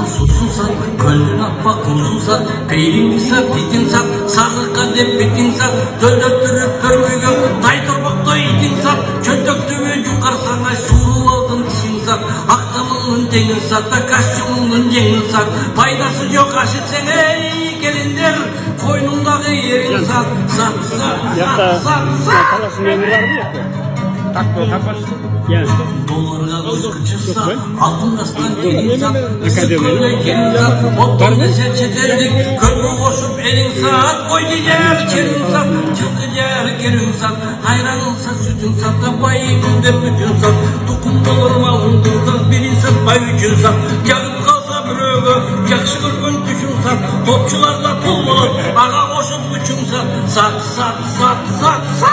sussun sat, gönlün atmak kursun sat, peynini sat, itin sat, sarılıkka dep bitin sat, döndürtürüp törmüge, tay torbakta itin sat, çöntөktübe yukarı sarnay, suru aldın dişin sat, aktamının dengin sat, da kaşçımının jengin sat, faydası yok aşıtsen ey gelinler, koynundağı yerin sat, sat, sat, sat, sat. Kalasın ömür var mı yok? Takma kafası. Yani. Dolarga kızgı çıksa, altın aslan gelin sat, sıkıntı gelin sat, ottan desen çeterdik, körmü koşup elin sat, koy diyer kerin sat, çılgı yer kerin sat, hayranın sat, sütün sat, da bayımın de bütün sat, tukum dolur malın sat, birin sat, bay üçün sat, yakıp kalsa bir ögü, yakşı kırgın düşün sat, topçularla pul bulur, ağa koşup üçün sat, sat, sat, sat, sat, sat.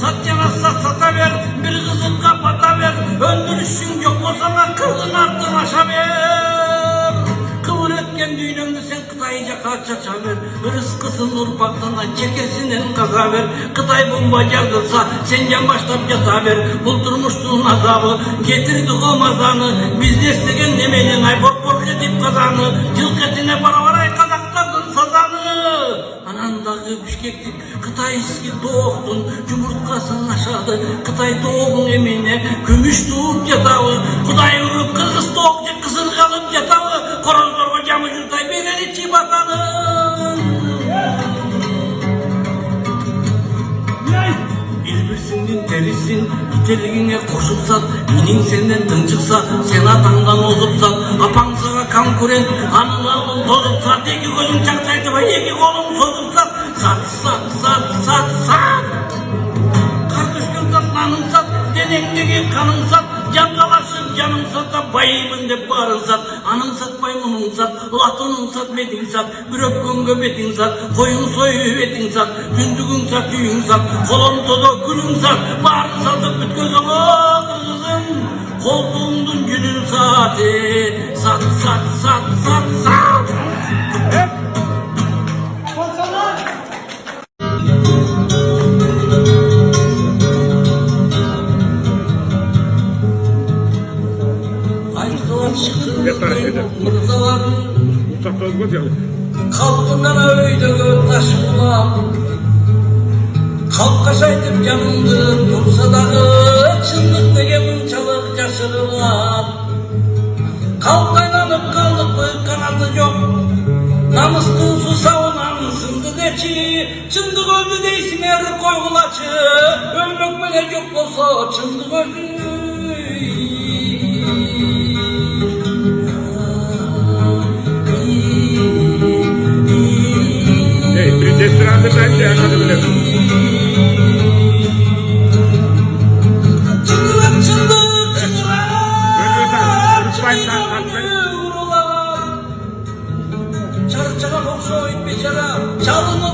Sat yana sat sata ver, bir kızı kapata ver, öldürüşün yok o zaman kızın ardın aşa ver. Kıvır etken düğünümde sen kıtayıca kaçaça ver, rızkısın urpaktan çekesinden kaza ver. Kıtay bomba yardırsa sen yan baştan yata ver, buldurmuştun azabı, getirdik o mazanı, biz destegen demeyin ay bor bor edip kazanı, cılk etine para varay kazakladın sazanı. Anandağı bişkektik, Kıtay eski doğdun, cumhurtkasın aşağıdı, Kıtay doğun emine, gümüş doğup yatağı, Kuday vurup kırgız doğukça kısır kalıp yatağı, Korozor hocamı yurtay beleri çibatanın. Birbirinin terisin, iteliğine koşulsat, inin senden tınçıksa, sen atandan ozupsat, apan sana kankuren, anılarının tozupsat, iki gözüm çaksaydı ve iki kolum sozupsat, sat, sat, sat, sat, sat. Kardeş göndatlanım sat, denengdeki kanım sat, can kalasın canım sat, da bayımın de barın sat, anım sat, baymunun sat, latonun sat, metin sat, bürökkün göbetin sat, koyun soyu etin sat, tündügün sat, yüyün sat, kolon todo gülün sat, barın satıp büt gözüm kızım, koltuğumdun günün saati, sat, sat, sat, sat, sat. Mırzalar kalkından öydü taş bulan, kalk kaşaytıp yanımdı dursa dağı, çındık degen çalıp yaşırılan. Kalk kaynanıp kaldık mı kanadı yok, namuslu su savunan sındı deçi, çındık öldü deysin er koygulaçı, ölmek melek yok olsa çındık öldü. Destirante ben de anladım bile. Çıngırak çındık çıngırak, çarçağa olsa it beçara, çalını